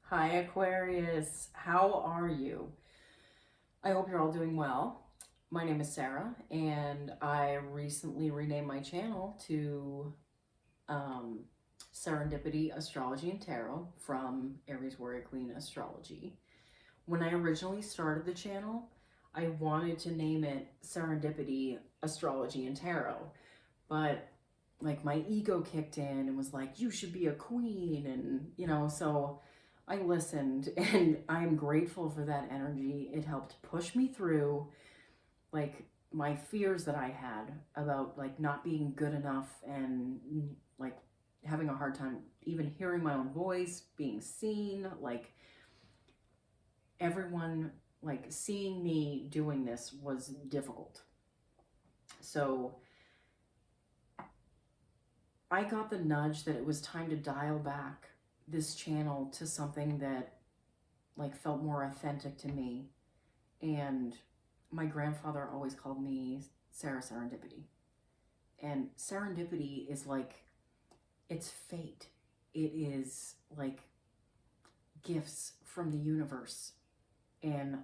Hi Aquarius, how are you? I hope you're all doing well. My name is Sarah and I recently renamed my channel to um, Serendipity Astrology and Tarot from Aries Warrior Queen Astrology. When I originally started the channel, I wanted to name it Serendipity Astrology and Tarot, but like my ego kicked in and was like, you should be a queen, and so I listened and I'm grateful for that energy. It helped push me through like my fears that I had about like not being good enough and like having a hard time even hearing my own voice, being seen, like everyone like seeing me doing this was difficult. So I got the nudge that it was time to dial back this channel to something that like felt more authentic to me. And my grandfather always called me Sarah Serendipity. And serendipity is like, it's fate. It is like gifts from the universe. And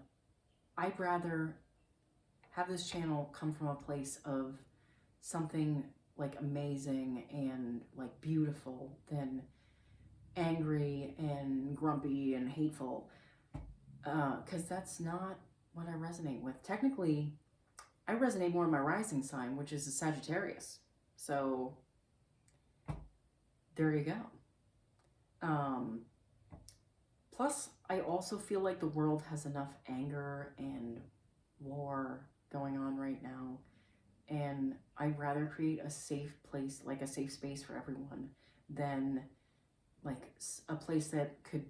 I'd rather have this channel come from a place of something like amazing and like beautiful than angry and grumpy and hateful, because that's not what I resonate with. Technically, I resonate more in my rising sign, which is a Sagittarius. So there you go. Plus, I also feel like the world has enough anger and war going on right now, and I'd rather create a safe place, like a safe space for everyone, than like a place that could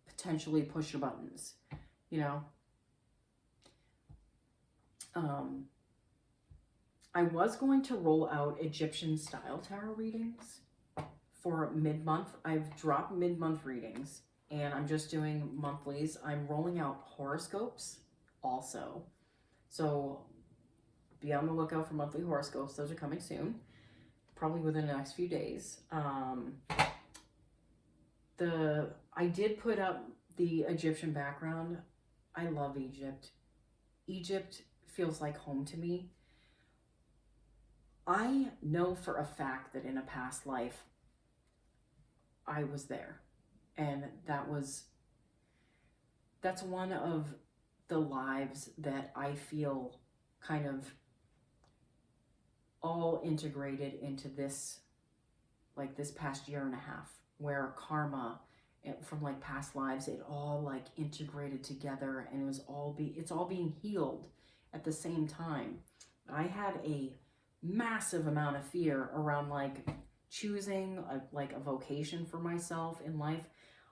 potentially push your buttons, you know? I was going to roll out Egyptian style tarot readings for mid-month. I've dropped mid-month readings and I'm just doing monthlies. I'm rolling out horoscopes also. So be on the lookout for monthly horoscopes. Those are coming soon, probably within the next few days. I did put up the Egyptian background. I love Egypt. Egypt feels like home to me. I know for a fact that in a past life, I was there. And that's one of the lives that I feel kind of all integrated into this, like this past year and a half, where karma from like past lives, it all like integrated together, and it's all being healed at the same time. I had a massive amount of fear around like choosing a vocation for myself in life.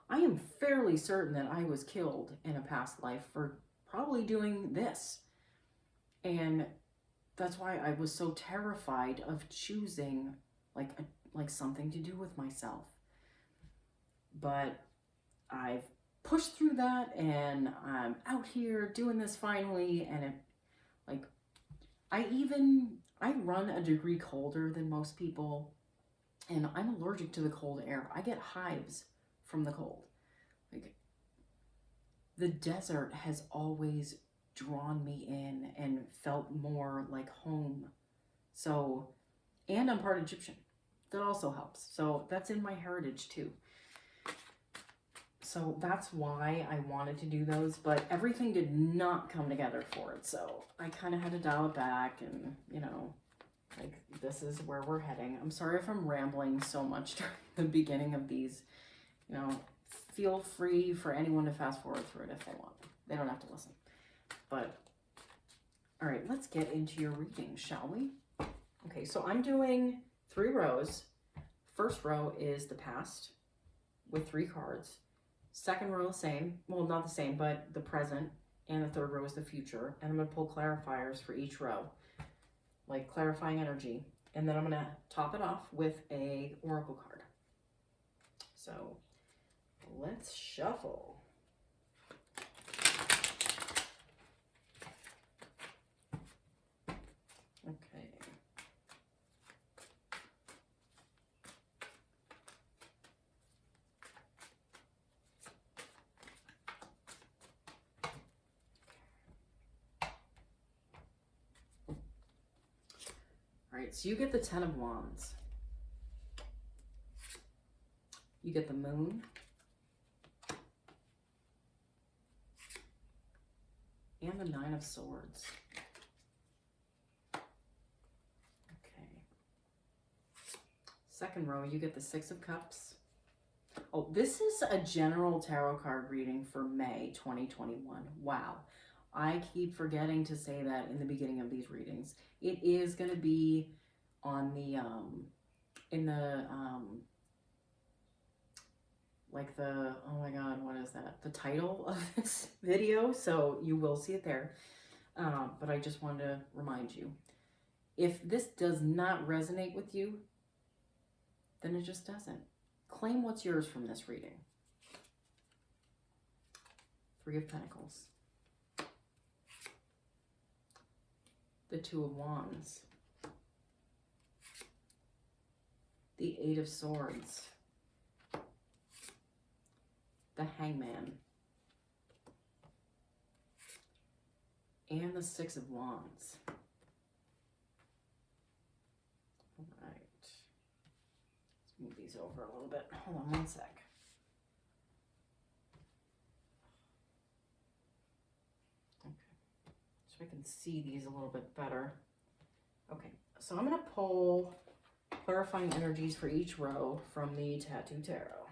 I am fairly certain that I was killed in a past life for probably doing this. And that's why I was so terrified of choosing like something to do with myself. But I've pushed through that and I'm out here doing this finally, and I run a degree colder than most people, and I'm allergic to the cold air. I get hives from the cold. Like, the desert has always drawn me in and felt more like home. So, and I'm part Egyptian. That also helps. So that's in my heritage too. So that's why I wanted to do those, but everything did not come together for it. So I kind of had to dial it back, and like this is where we're heading. I'm sorry if I'm rambling so much during the beginning of these. Feel free for anyone to fast forward through it if they want. They don't have to listen. But all right, let's get into your reading, shall we? Okay, so I'm doing 3 rows. First row is the past with 3 cards. Second row, same. Well, not the same, but the present. And the third row is the future. And I'm going to pull clarifiers for each row, like clarifying energy. And then I'm going to top it off with a oracle card. So let's shuffle. Okay. right, so you get the Ten of Wands. You get the Moon. And the Nine of Swords. Okay. Second row, you get the Six of Cups. Oh, this is a general tarot card reading for May 2021. Wow. I keep forgetting to say that in the beginning of these readings. It is going to be on the, oh my God, what is that? The title of this video. So you will see it there. But I just wanted to remind you, if this does not resonate with you, then it just doesn't. Claim what's yours from this reading. Three of Pentacles. The Two of Wands. The Eight of Swords. The Hangman. And the Six of Wands. All right. Let's move these over a little bit. Hold on one sec. Okay. So I can see these a little bit better. Okay. So I'm going to pull clarifying energies for each row from the Tattoo Tarot.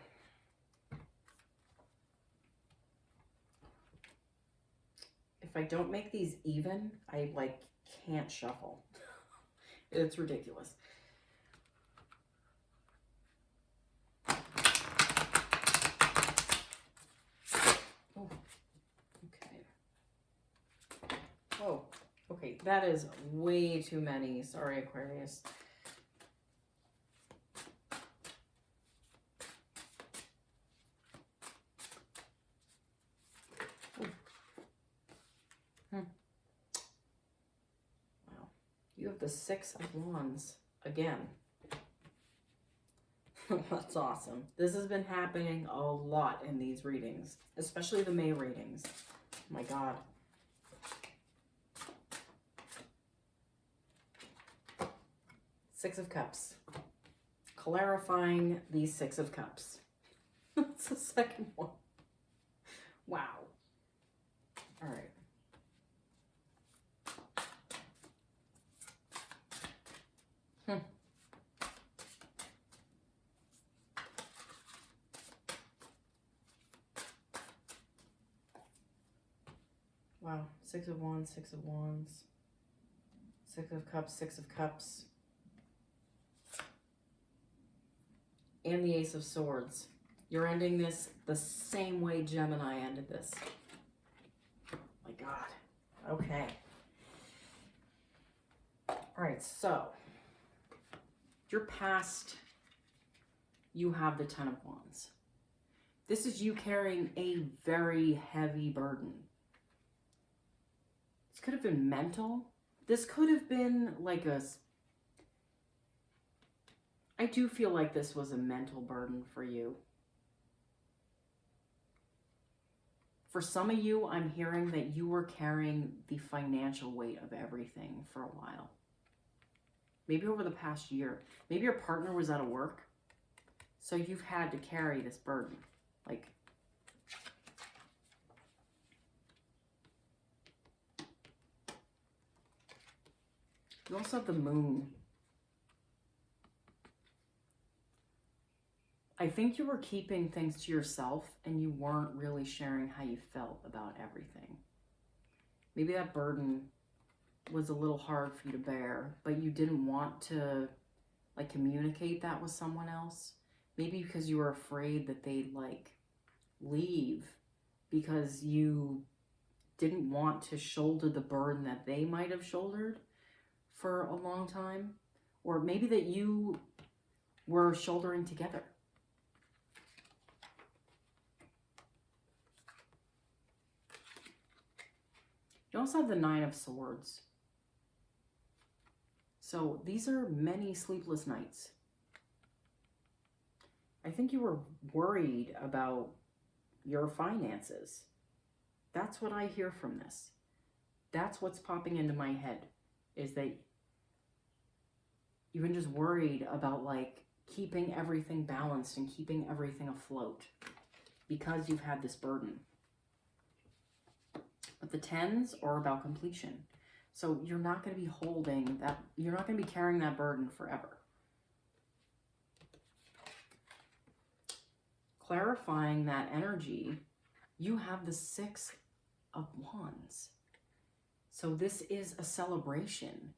If I don't make these even, I can't shuffle. It's ridiculous. Oh, okay. Oh, okay. That is way too many. Sorry, Aquarius. You have the Six of Wands again. That's awesome. This has been happening a lot in these readings, especially the May readings. Oh my God. Six of Cups. Clarifying the Six of Cups. That's the second one. Wow. All right. Wow, Six of Wands, Six of Wands, Six of Cups, Six of Cups, and the Ace of Swords. You're ending this the same way Gemini ended this. Oh my God. Okay. All right, so your past, you have the Ten of Wands. This is you carrying a very heavy burden. Could have been mental. This could have been like I do feel like this was a mental burden for you. For some of you, I'm hearing that you were carrying the financial weight of everything for a while. Maybe over the past year. Maybe your partner was out of work, so you've had to carry this burden. You also have the Moon. I think you were keeping things to yourself and you weren't really sharing how you felt about everything. Maybe that burden was a little hard for you to bear, but you didn't want to communicate that with someone else. Maybe because you were afraid that they'd leave because you didn't want to shoulder the burden that they might have shouldered for a long time, or maybe that you were shouldering together. You also have the Nine of Swords. So these are many sleepless nights. I think you were worried about your finances. That's what I hear from this. That's what's popping into my head, is that You've been just worried about like keeping everything balanced and keeping everything afloat because you've had this burden. But the 10s are about completion. So you're not going to be holding that, you're not going to be carrying that burden forever. Clarifying that energy, you have the 6 of Wands. So this is a celebration.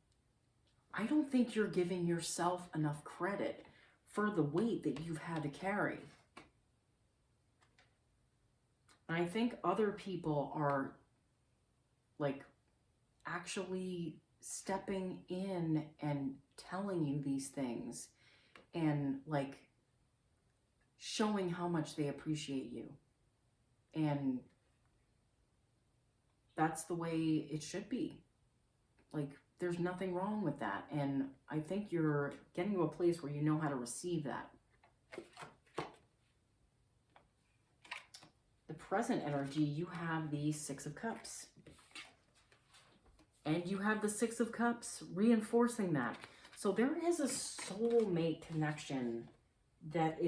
I don't think you're giving yourself enough credit for the weight that you've had to carry. And I think other people are like actually stepping in and telling you these things and like showing how much they appreciate you. And that's the way it should be. Like, there's nothing wrong with that. And I think you're getting to a place where you know how to receive that. The present energy, you have the 6 of Cups. And you have the 6 of Cups reinforcing that. So there is a soulmate connection that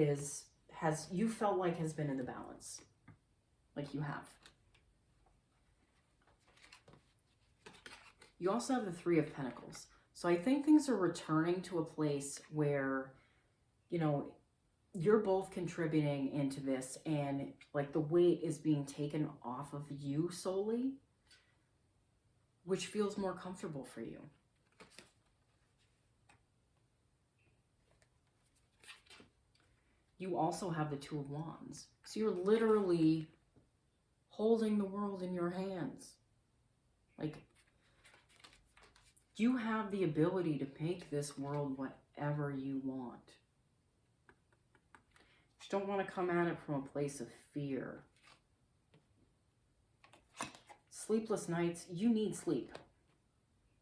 you felt like has been in the balance. Like you have. You also have the 3 of Pentacles. So I think things are returning to a place where, you know, you're both contributing into this and like the weight is being taken off of you solely, which feels more comfortable for you. You also have the 2 of Wands. So you're literally holding the world in your hands. Like, you have the ability to make this world whatever you want. You don't want to come at it from a place of fear. Sleepless nights, you need sleep.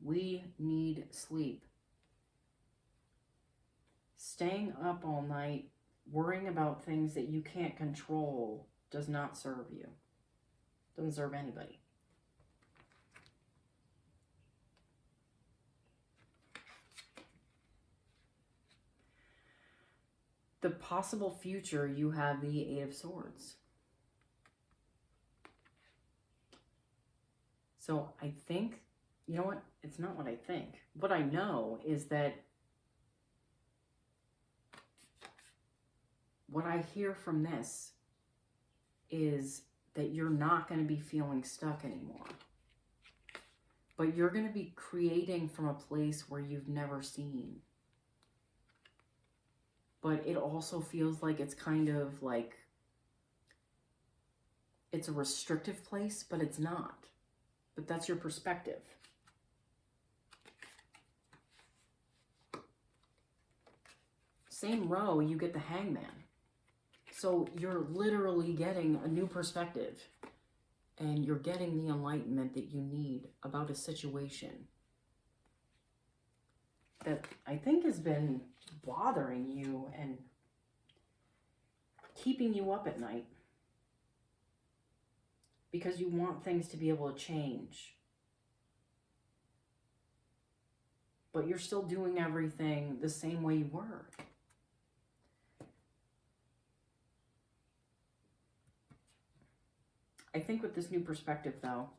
We need sleep. Staying up all night, worrying about things that you can't control does not serve you. Doesn't serve anybody. The possible future, you have the 8 of Swords. So I think, you know what? It's not what I think. What I know is that what I hear from this is that you're not going to be feeling stuck anymore. But you're going to be creating from a place where you've never seen. But it also feels like it's kind of like, it's a restrictive place, but it's not. But that's your perspective. Same row, you get the Hangman. So you're literally getting a new perspective. And you're getting the enlightenment that you need about a situation that I think has been bothering you and keeping you up at night. Because you want things to be able to change. But you're still doing everything the same way you were. I think with this new perspective, though,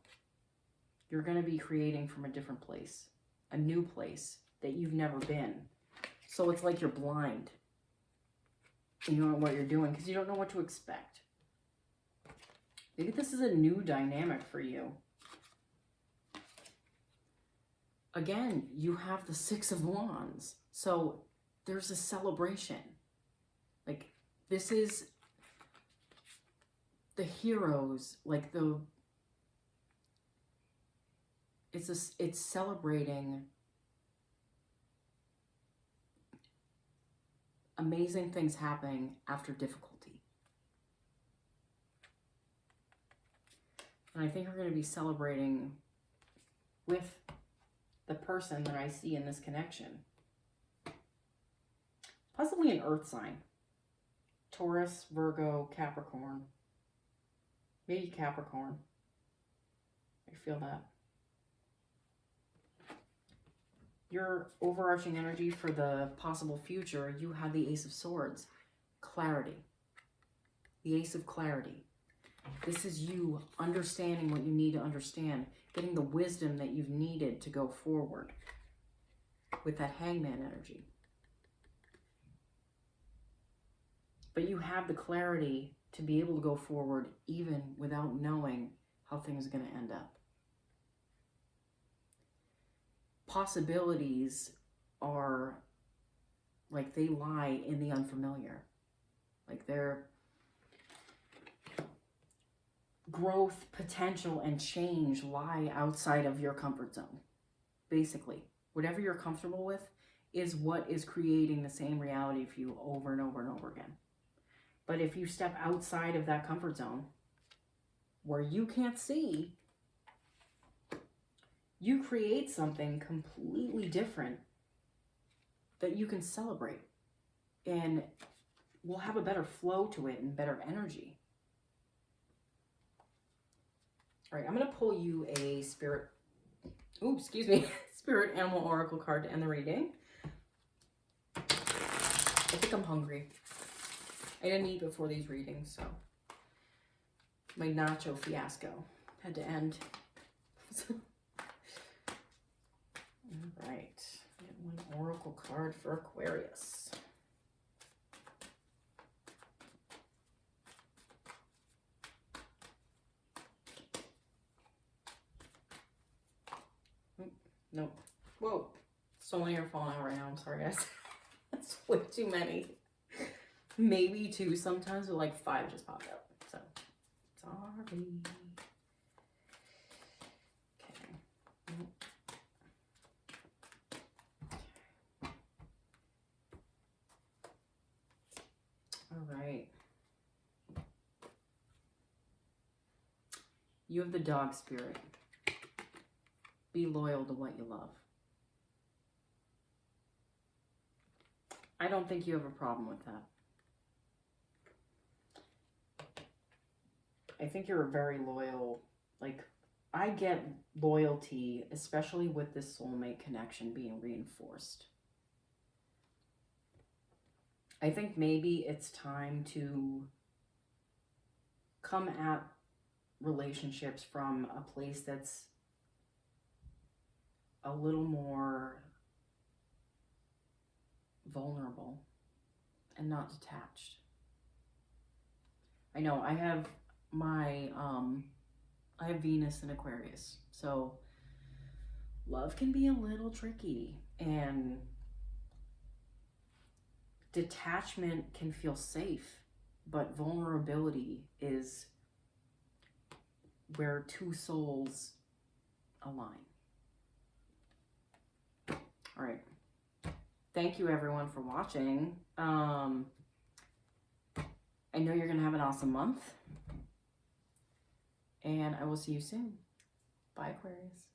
you're going to be creating from a different place. A new place that you've never been. So it's like you're blind. And you don't know what you're doing because you don't know what to expect. Maybe this is a new dynamic for you. Again, you have the 6 of Wands. So there's a celebration. Like, this is the heroes, like it's celebrating amazing things happening after difficulty. And I think we're going to be celebrating with the person that I see in this connection. Possibly an earth sign. Taurus, Virgo, Capricorn. Maybe Capricorn. I feel that. your overarching energy for the possible future, you have the Ace of Swords. Clarity. The Ace of Clarity. This is you understanding what you need to understand, getting the wisdom that you've needed to go forward with that Hangman energy. But you have the clarity to be able to go forward even without knowing how things are going to end up. Possibilities are like they lie in the unfamiliar. Like their growth, potential, and change lie outside of your comfort zone. Basically, whatever you're comfortable with is what is creating the same reality for you over and over and over again. But if you step outside of that comfort zone, where you can't see, you create something completely different that you can celebrate. And will have a better flow to it and better energy. All right, I'm going to pull you a spirit animal oracle card to end the reading. I think I'm hungry. I didn't eat before these readings, so my nacho fiasco had to end. All right, get one oracle card for Aquarius. Nope. Whoa. So many are falling out right now. I'm sorry, guys. That's way too many. Maybe 2 sometimes, but like 5 just popped out. So, sorry. Okay. All right. You have the dog spirit. Be loyal to what you love. I don't think you have a problem with that. I think you're a very loyal, like, I get loyalty, especially with this soulmate connection being reinforced. I think maybe it's time to come at relationships from a place that's a little more vulnerable and not detached. I know I have my I have Venus in Aquarius, so love can be a little tricky and detachment can feel safe, but vulnerability is where 2 souls align. All right. Thank you everyone for watching. I know you're going to have an awesome month. And I will see you soon. Bye, Aquarius.